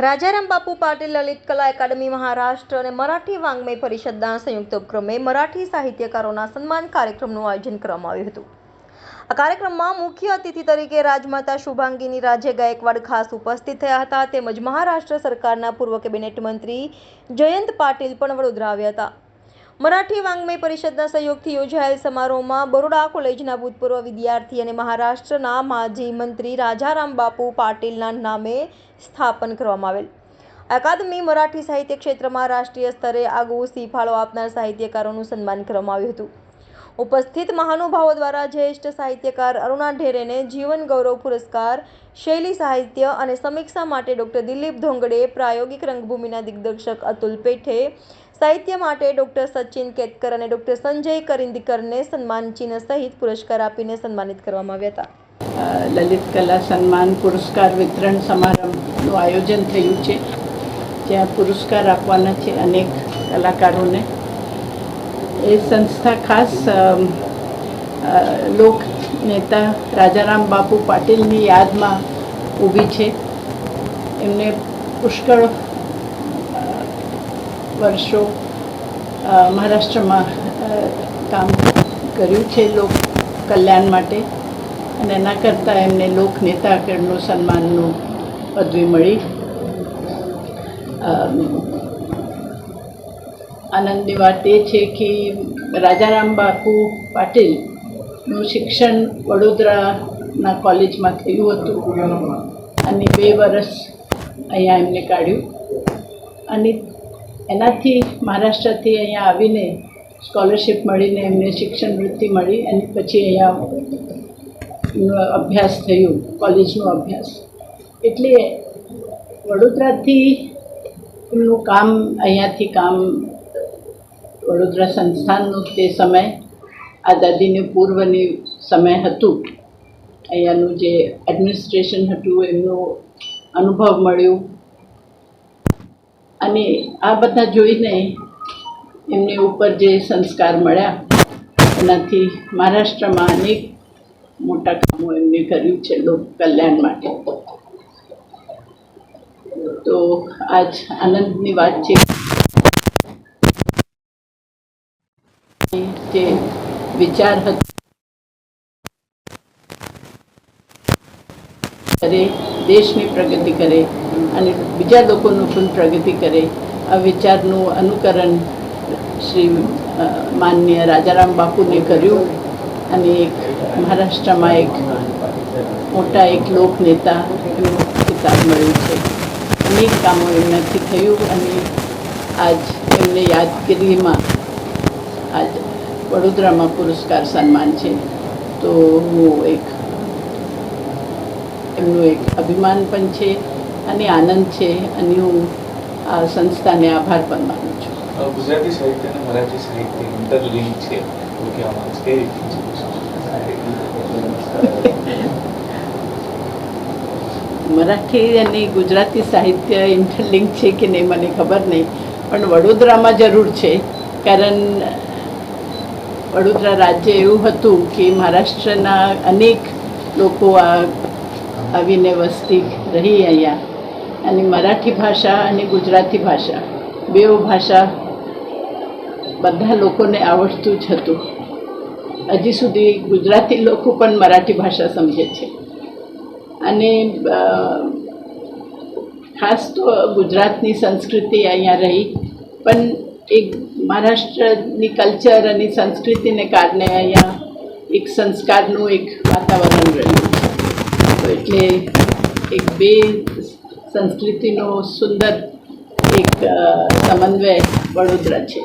રાજારામ બાપુ પાટીલ લલિત કલા એકેડમી મહારાષ્ટ્ર અને મરાઠી વાંગ્મય પરિષદના સંયુક્ત ઉપક્રમે મરાઠી સાહિત્યકારોના સન્માન કાર્યક્રમનું આયોજન કરવામાં આવ્યું હતું। આ કાર્યક્રમમાં મુખ્ય અતિથિ તરીકે રાજમાતા શુભાંગીની રાજે ગાયકવાડ ખાસ ઉપસ્થિત થયા હતા, તેમજ મહારાષ્ટ્ર સરકારના પૂર્વ કેબિનેટ મંત્રી જયંત પાટીલ પણ વડોદરા આવ્યા હતા। મરાઠી વાંગ્મય પરિષદના સહયોગથી યોજાયેલ સમારોહમાં બરોડા કોલેજના ભૂતપૂર્વ વિદ્યાર્થી અને મહારાષ્ટ્રના માજી મંત્રી રાજારામ બાપુ પાટીલના નામે સ્થાપન કરવામાં આવેલ અકાદમી મરાઠી સાહિત્ય ક્ષેત્રમાં રાષ્ટ્રીય સ્તરે આગવું ફાળો આપનાર સાહિત્યકારોનું સન્માન કરવામાં આવ્યું હતું। ઉપસ્થિત મહાનુભાવો દ્વારા જ્યેષ્ઠ સાહિત્યકાર અરુણા ઢેરેને જીવન ગૌરવ પુરસ્કાર, શૈલી સાહિત્ય અને સમીક્ષા માટે ડૉક્ટર દિલીપ ધોંગડે, પ્રાયોગિક રંગભૂમિના દિગ્દર્શક અતુલ પેઠે, સાહિત્ય માટે ડૉક્ટર સચિન કેતકર અને ડૉક્ટર સંજય કરિંદકરને સન્માન ચિહ્ન સહિત પુરસ્કાર આપીને સન્માનિત કરવામાં આવ્યા હતા। લલિત કલા સન્માન પુરસ્કાર વિતરણ સમારંભનું આયોજન થયું છે, જ્યાં પુરસ્કાર આપવાના છે અનેક કલાકારોને। એ સંસ્થા ખાસ લોક નેતા રાજારામ બાપુ પાટીલની યાદમાં ઊભી છે। એમને પુષ્કળ વર્ષો મહારાષ્ટ્રમાં કામ કર્યું છે લોક કલ્યાણ માટે, અને એના કરતાં એમને લોકનેતા કેળનું સન્માનનું પદવી મળી। આનંદની વાત એ છે કે રાજારામ બાપુ પાટીલનું શિક્ષણ વડોદરાના કોલેજમાં થયું હતું અને 2 વર્ષ અહીંયા એમને કાઢ્યું, અને એનાથી મહારાષ્ટ્રથી અહીંયા આવીને સ્કોલરશિપ મળીને એમને શિક્ષણ વૃત્તિ મળી, અને પછી અહીંયા અભ્યાસ થયું, કોલેજનો અભ્યાસ। એટલે વડોદરાથી એમનું કામ, અહીંયાથી કામ વડોદરા સંસ્થાનનું તે સમય આઝાદીને પૂર્વની સમય હતું, અહીંયાનું જે એડમિનિસ્ટ્રેશન હતું એમનો અનુભવ મળ્યો, અને આ બધા જોઈને એમને ઉપર જે સંસ્કાર મળ્યા એનાથી મહારાષ્ટ્રમાં અનેક મોટા કામો એમને કર્યું છે લોક કલ્યાણ માટે। તો આજ આનંદની વાત છે જે વિચાર હતો કરે, દેશની પ્રગતિ કરે અને બીજા લોકોનું પણ પ્રગતિ કરે, આ વિચારનું અનુકરણ શ્રી માનનીય રાજારામ બાપુને કર્યું, અને એક મહારાષ્ટ્રમાં એક મોટા એક લોક નેતા એમનું ખિતાબ મળ્યું છે। અનેક કામો એમનાથી થયું, અને આજ એમને યાદગીરીમાં આજ વડોદરામાં પુરસ્કાર સન્માન છે। તો હું એમનું એક અભિમાન પણ છે અને આનંદ છે, અને હું આ સંસ્થાને આભાર પણ માનું છું। ગુજરાતી સાહિત્ય અને મરાઠી સાહિત્ય ઇન્ટરલિંક છે એવું કહેવામાં આવે છે। મરાઠી અને ગુજરાતી સાહિત્ય ઇન્ટરલિંક છે કે નહીં મને ખબર નહીં, પણ વડોદરામાં જરૂર છે, કારણ વડોદરા રાજ્ય એવું હતું કે મહારાષ્ટ્રના અનેક લોકો આવીને વસ્તી રહી અહીંયા, અને મરાઠી ભાષા અને ગુજરાતી ભાષા બેઉ ભાષા બધા લોકોને આવડતું જ હતું। હજી સુધી ગુજરાતી લોકો પણ મરાઠી ભાષા સમજે છે, અને ખાસ તો ગુજરાતની સંસ્કૃતિ અહીંયા રહી, પણ એક મહારાષ્ટ્રની કલ્ચર અને સંસ્કૃતિને કારણે અહીંયા એક સંસ્કારનું એક વાતાવરણ રહ્યું છે। તો એટલે એક બે સંસ્કૃતિનો સુંદર એક સમન્વય વડોદરા છે।